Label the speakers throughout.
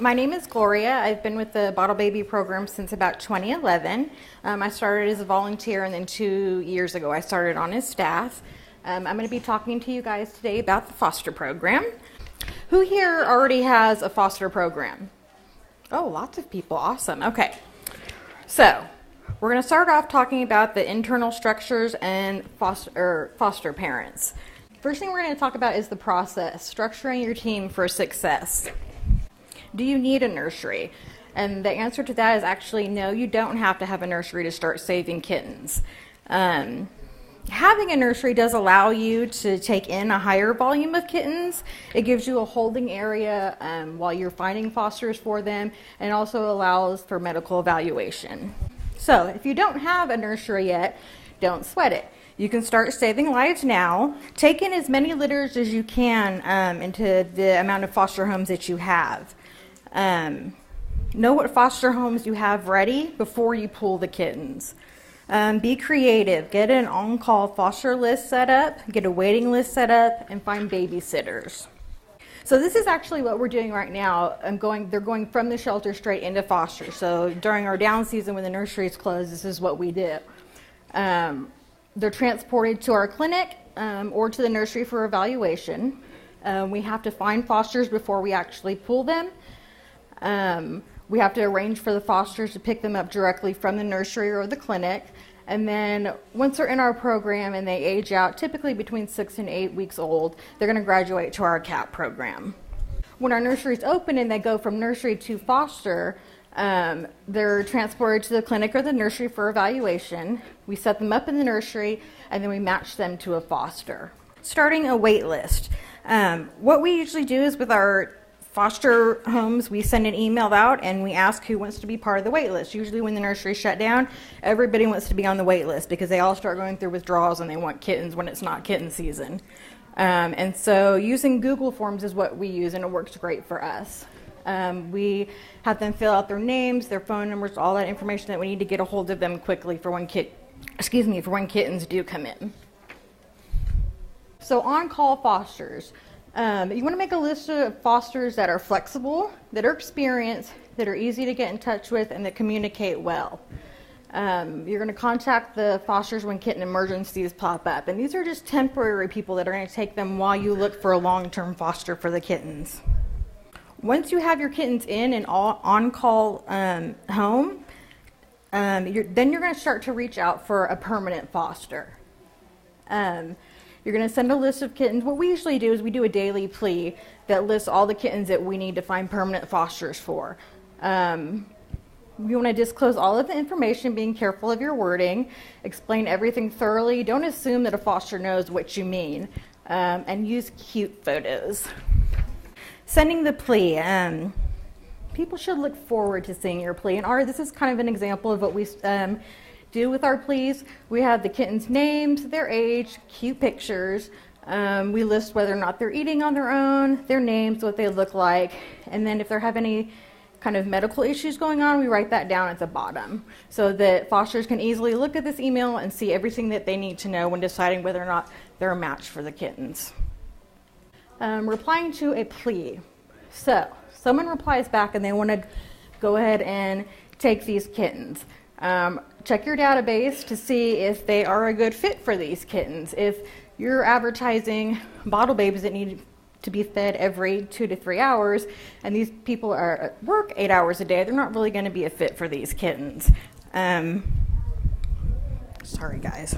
Speaker 1: My name is Gloria. I've been with the Bottle Baby program since about 2011. I started as a volunteer, and then 2 years ago I started on as staff. I'm going to be talking to you guys today about the foster program. Who here already has a foster program? Oh, lots of people. Awesome. Okay. So we're going to start off talking about the internal structures and foster parents. First thing we're going to talk about is the process, structuring your team for success. Do you need a nursery? And the answer to that is actually no, you don't have to have a nursery to start saving kittens. Having a nursery does allow you to take in a higher volume of kittens. It gives you a holding area while you're finding fosters for them, and also allows for medical evaluation. So if you don't have a nursery yet, don't sweat it. You can start saving lives now. Take in as many litters as you can into the amount of foster homes that you have. Know what foster homes you have ready before you pull the kittens. Be creative. Get an on-call foster list set up, get a waiting list set up, and find babysitters. So this is actually what we're doing right now. They're going from the shelter straight into foster. So during our down season when the nursery is closed, this is what we do. They're transported to our clinic or to the nursery for evaluation. We have to find fosters before we actually pull them. We have to arrange for the fosters to pick them up directly from the nursery or the clinic. And then once they're in our program and they age out, typically between 6 and 8 weeks old, they're going to graduate to our CAP program. When our nurseries open and they go from nursery to foster, they're transported to the clinic or the nursery for evaluation. We set them up in the nursery and then we match them to a foster. Starting a wait list. What we usually do is with our foster homes, we send an email out and we ask who wants to be part of the wait list. Usually when the nursery shut down, everybody wants to be on the wait list because they all start going through withdrawals and they want kittens when it's not kitten season. And so using Google Forms is what we use, and it works great for us. We have them fill out their names, their phone numbers, all that information that we need to get a hold of them quickly for when kittens do come in. So on-call fosters. You want to make a list of fosters that are flexible, that are experienced, that are easy to get in touch with, and that communicate well. You're going to contact the fosters when kitten emergencies pop up. And these are just temporary people that are going to take them while you look for a long-term foster for the kittens. Once you have your kittens in an on-call home, then you're going to start to reach out for a permanent foster. You're going to send a list of kittens. What we usually do is we do a daily plea that lists all the kittens that we need to find permanent fosters for. You want to disclose all of the information, being careful of your wording, explain everything thoroughly. Don't assume that a foster knows what you mean, and use cute photos. Sending the plea. People should look forward to seeing your plea. And this is kind of an example of what we do with our pleas. We have the kittens' names, their age, cute pictures. We list whether or not they're eating on their own, their names, what they look like, and then if they have any kind of medical issues going on, we write that down at the bottom so that fosters can easily look at this email and see everything that they need to know when deciding whether or not they're a match for the kittens. Replying to a plea. So someone replies back and they want to go ahead and take these kittens. Check your database to see if they are a good fit for these kittens. If you're advertising bottle babies that need to be fed every 2 to 3 hours, and these people are at work 8 hours a day, they're not really going to be a fit for these kittens. Sorry, guys.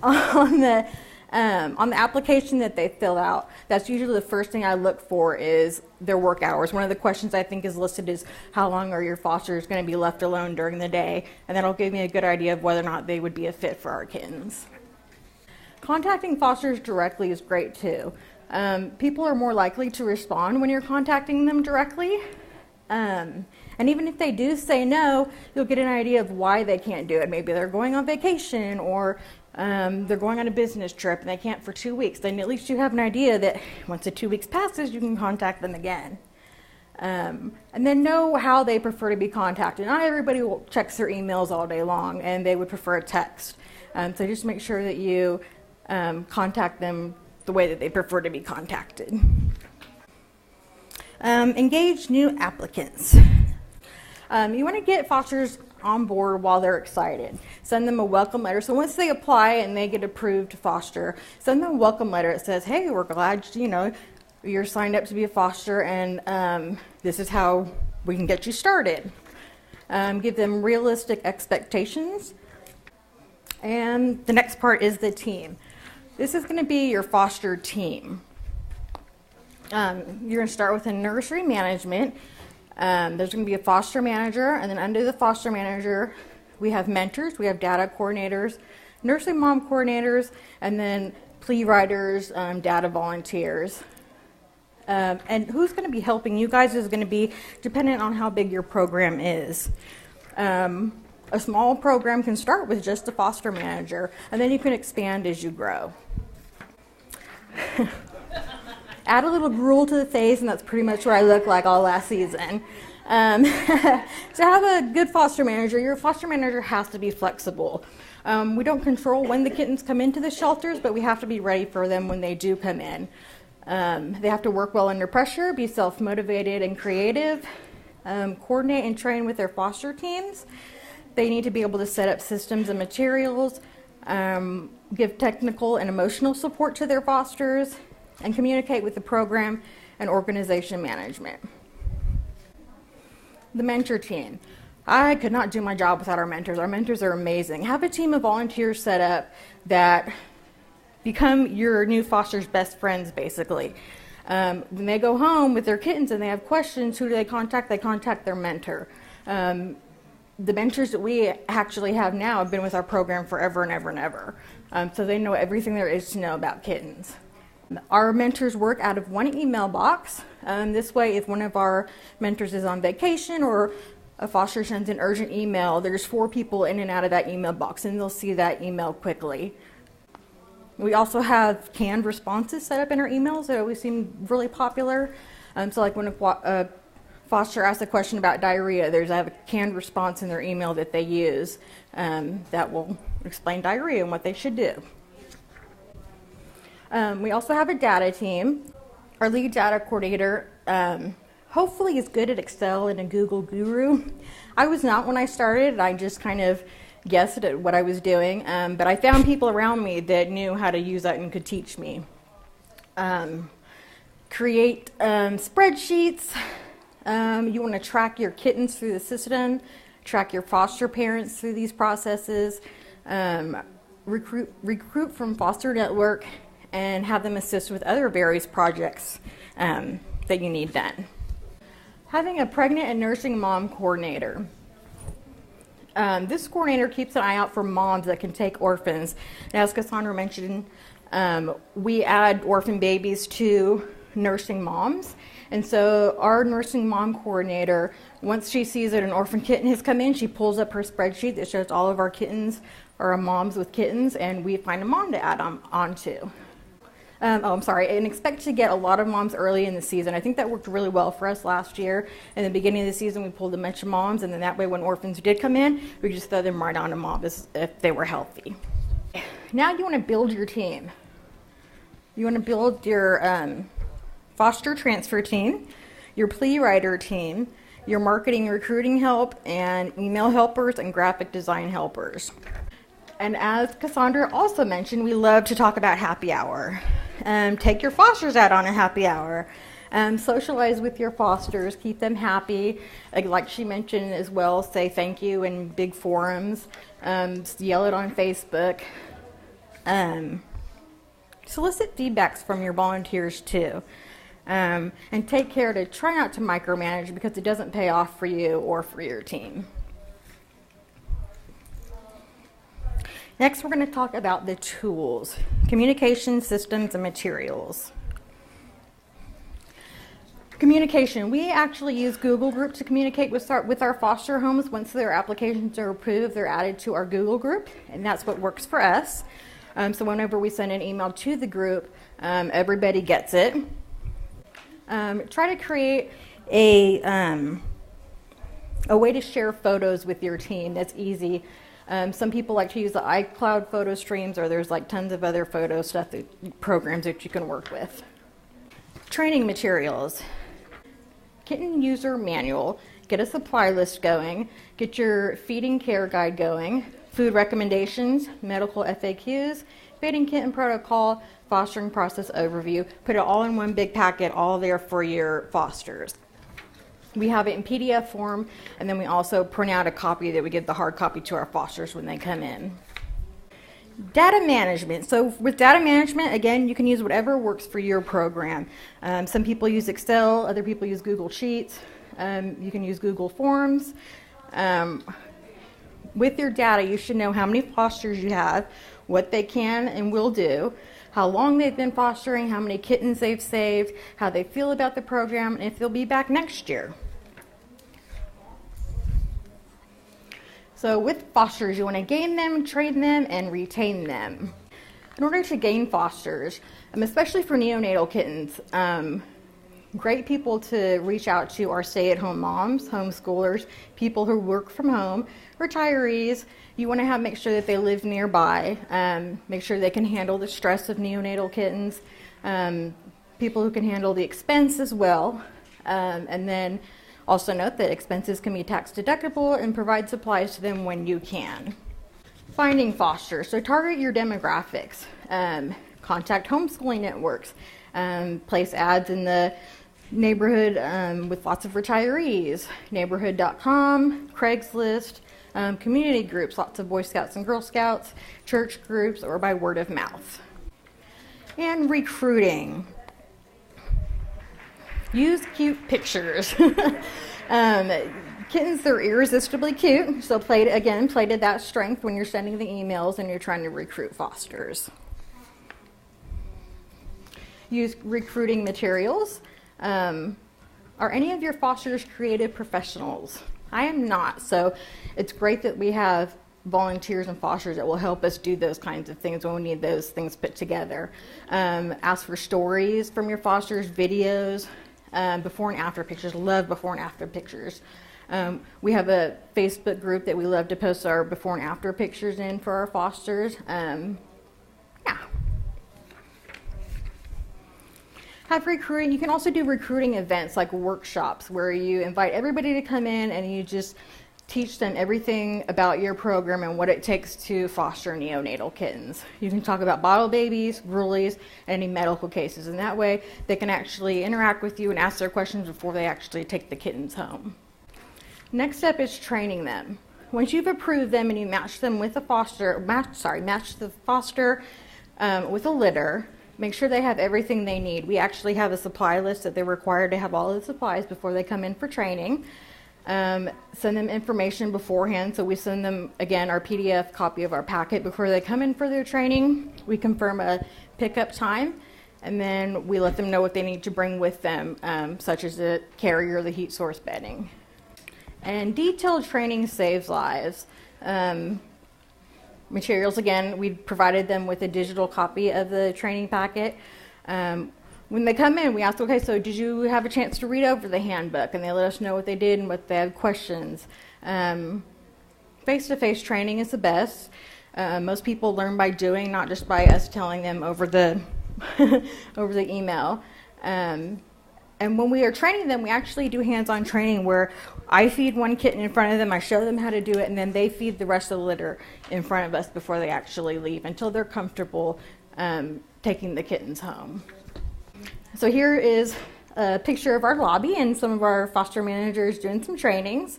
Speaker 1: On the application that they fill out, that's usually the first thing I look for is their work hours. One of the questions I think is listed is how long are your fosters going to be left alone during the day, and that'll give me a good idea of whether or not they would be a fit for our kittens. Contacting fosters directly is great too. People are more likely to respond when you're contacting them directly. And even if they do say no, you'll get an idea of why they can't do it. Maybe they're going on vacation, or they're going on a business trip and they can't for 2 weeks. Then at least you have an idea that once the 2 weeks passes, you can contact them again. And then know how they prefer to be contacted. Not everybody checks their emails all day long, and they would prefer a text. So just make sure that you contact them the way that they prefer to be contacted. Engage new applicants. You want to get fosters on board while they're excited. Send them a welcome letter. So once they apply and they get approved to foster, send them a welcome letter that says, hey, we're glad you're signed up to be a foster, and this is how we can get you started. Give them realistic expectations. And the next part is the team. This is going to be your foster team. You're going to start with a nursery management. There's going to be a foster manager, and then under the foster manager, we have mentors, we have data coordinators, nursery mom coordinators, and then plea writers, data volunteers. And who's going to be helping you guys is going to be dependent on how big your program is. A small program can start with just a foster manager, and then you can expand as you grow. Add a little gruel to the face, and that's pretty much what I looked like all last season. To have a good foster manager, your foster manager has to be flexible. We don't control when the kittens come into the shelters, but we have to be ready for them when they do come in. They have to work well under pressure, be self-motivated and creative, coordinate and train with their foster teams. They need to be able to set up systems and materials, give technical and emotional support to their fosters, and communicate with the program and organization management. The mentor team. I could not do my job without our mentors. Our mentors are amazing. Have a team of volunteers set up that become your new foster's best friends, basically. When they go home with their kittens and they have questions, who do they contact? They contact their mentor. The mentors that we actually have now have been with our program forever and ever and ever. So they know everything there is to know about kittens. Our mentors work out of one email box. This way, if one of our mentors is on vacation or a foster sends an urgent email, there's 4 people in and out of that email box, and they'll see that email quickly. We also have canned responses set up in our emails that always seem really popular. So like when a foster asks a question about diarrhea, there's a canned response in their email that they use that will explain diarrhea and what they should do. We also have a data team. Our lead data coordinator hopefully is good at Excel and a Google guru. I was not when I started. I just kind of guessed at what I was doing, but I found people around me that knew how to use that and could teach me. Create spreadsheets. You want to track your kittens through the system, track your foster parents through these processes, recruit from foster network, and have them assist with other various projects that you need done. Having a pregnant and nursing mom coordinator. This coordinator keeps an eye out for moms that can take orphans. And as Casandra mentioned, we add orphan babies to nursing moms. And so our nursing mom coordinator, once she sees that an orphan kitten has come in, she pulls up her spreadsheet that shows all of our kittens or moms with kittens, and we find a mom to add onto. And expect to get a lot of moms early in the season. I think that worked really well for us last year. In the beginning of the season, we pulled a bunch of moms, and then that way when orphans did come in, we just throw them right on to moms if they were healthy. Now you want to build your team. You want to build your foster transfer team, your plea writer team, your marketing recruiting help, and email helpers and graphic design helpers. And as Casandra also mentioned, we love to talk about happy hour. Take your fosters out on a happy hour. Socialize with your fosters, keep them happy. Like she mentioned as well, say thank you in big forums, yell it on Facebook. Solicit feedbacks from your volunteers too. And take care to try not to micromanage because it doesn't pay off for you or for your team. Next, we're going to talk about the tools, communication systems and materials. Communication. We actually use Google Group to communicate with our foster homes. Once their applications are approved, they're added to our Google Group, and that's what works for us. So whenever we send an email to the group, everybody gets it. Try to create a way to share photos with your team that's easy. Some people like to use the iCloud photo streams, or there's like tons of other photo stuff programs that you can work with. Training materials. kitten user manual, get a supply list going, get your feeding care guide going, food recommendations, medical FAQs, feeding kitten protocol, fostering process overview. Put it all in one big packet, all there for your fosters. We have it in PDF form, and then we also print out a copy that we give the hard copy to our fosters when they come in. Data management. So with data management, again, you can use whatever works for your program. Some people use Excel, other people use Google Sheets. You can use Google Forms. With your data, you should know how many fosters you have, what they can and will do, how long they've been fostering, how many kittens they've saved, how they feel about the program, and if they'll be back next year. So with fosters, you want to gain them, train them, and retain them. In order to gain fosters, especially for neonatal kittens, great people to reach out to are stay-at-home moms, homeschoolers, people who work from home, retirees. You want to make sure that they live nearby, make sure they can handle the stress of neonatal kittens, people who can handle the expense as well, and then also note that expenses can be tax deductible and provide supplies to them when you can. Finding fosters. So target your demographics. Contact homeschooling networks. Place ads in the neighborhood with lots of retirees. Neighborhood.com, Craigslist, community groups, lots of Boy Scouts and Girl Scouts, church groups, or by word of mouth. And recruiting. Use cute pictures. Kittens, they're irresistibly cute, so play to that strength when you're sending the emails and you're trying to recruit fosters. Use recruiting materials. Are any of your fosters creative professionals? I am not, so it's great that we have volunteers and fosters that will help us do those kinds of things when we need those things put together. Ask for stories from your fosters, videos, before and after pictures. Love before and after pictures. We have a Facebook group that we love to post our before and after pictures in for our fosters. Have recruiting. You can also do recruiting events like workshops where you invite everybody to come in and you just teach them everything about your program and what it takes to foster neonatal kittens. You can talk about bottle babies, brulies, and any medical cases, and that way they can actually interact with you and ask their questions before they actually take the kittens home. Next step is training them. Once you've approved them and you match them with match the foster with a litter, make sure they have everything they need. We actually have a supply list that they're required to have all of the supplies before they come in for training. Send them information beforehand. So we send them, again, our PDF copy of our packet before they come in for their training. We confirm a pickup time, and then we let them know what they need to bring with them, such as the carrier, the heat source bedding. And detailed training saves lives. Materials, again, we provided them with a digital copy of the training packet. When they come in, we ask, okay, so did you have a chance to read over the handbook? And they let us know what they did and what they had questions. Face-to-face training is the best. Most people learn by doing, not just by us telling them over the over the email. And when we are training them, we actually do hands-on training where I feed one kitten in front of them, I show them how to do it, and then they feed the rest of the litter in front of us before they actually leave until they're comfortable taking the kittens home. So here is a picture of our lobby and some of our foster managers doing some trainings.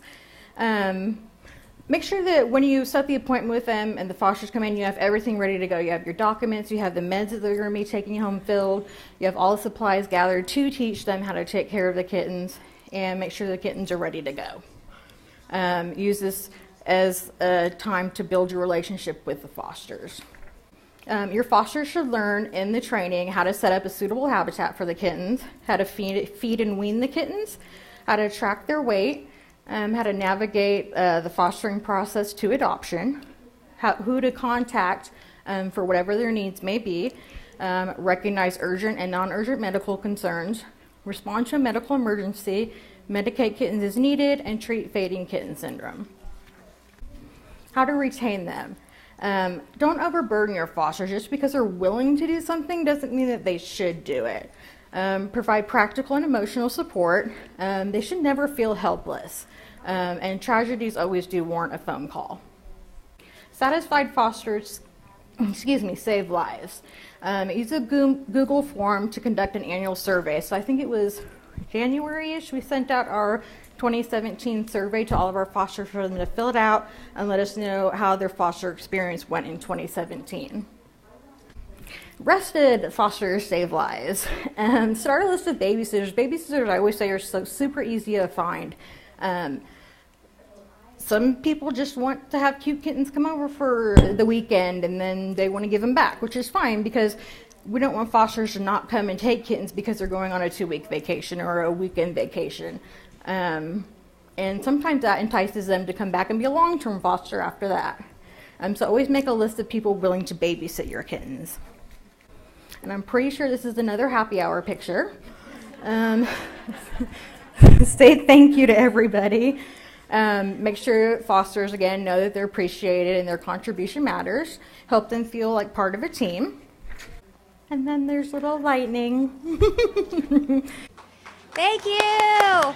Speaker 1: Make sure that when you set the appointment with them and the fosters come in, you have everything ready to go. You have your documents, you have the meds that they're going to be taking home filled, you have all the supplies gathered to teach them how to take care of the kittens and make sure the kittens are ready to go. Use this as a time to build your relationship with the fosters. Your fosters should learn in the training how to set up a suitable habitat for the kittens, how to feed and wean the kittens, how to track their weight, how to navigate the fostering process to adoption, who to contact for whatever their needs may be, recognize urgent and non-urgent medical concerns, respond to a medical emergency, medicate kittens as needed, and treat fading kitten syndrome. How to retain them. Don't overburden your fosters. Just because they're willing to do something doesn't mean that they should do it. provide practical and emotional support. They should never feel helpless, and tragedies always do warrant a phone call. Satisfied fosters, save lives. Use a Google form to conduct an annual survey. So I think it was January-ish, we sent out our 2017 survey to all of our fosters for them to fill it out and let us know how their foster experience went in 2017. Rested fosters save lives. Start a list of babysitters. Babysitters, I always say, are so super easy to find. Some people just want to have cute kittens come over for the weekend and then they want to give them back, which is fine because we don't want fosters to not come and take kittens because they're going on a 2-week vacation or a weekend vacation. And sometimes that entices them to come back and be a long-term foster after that. So always make a list of people willing to babysit your kittens. And I'm pretty sure this is another happy hour picture. Say thank you to everybody. Make sure fosters, again, know that they're appreciated and their contribution matters. Help them feel like part of a team. And then there's little Lightning.
Speaker 2: Thank you.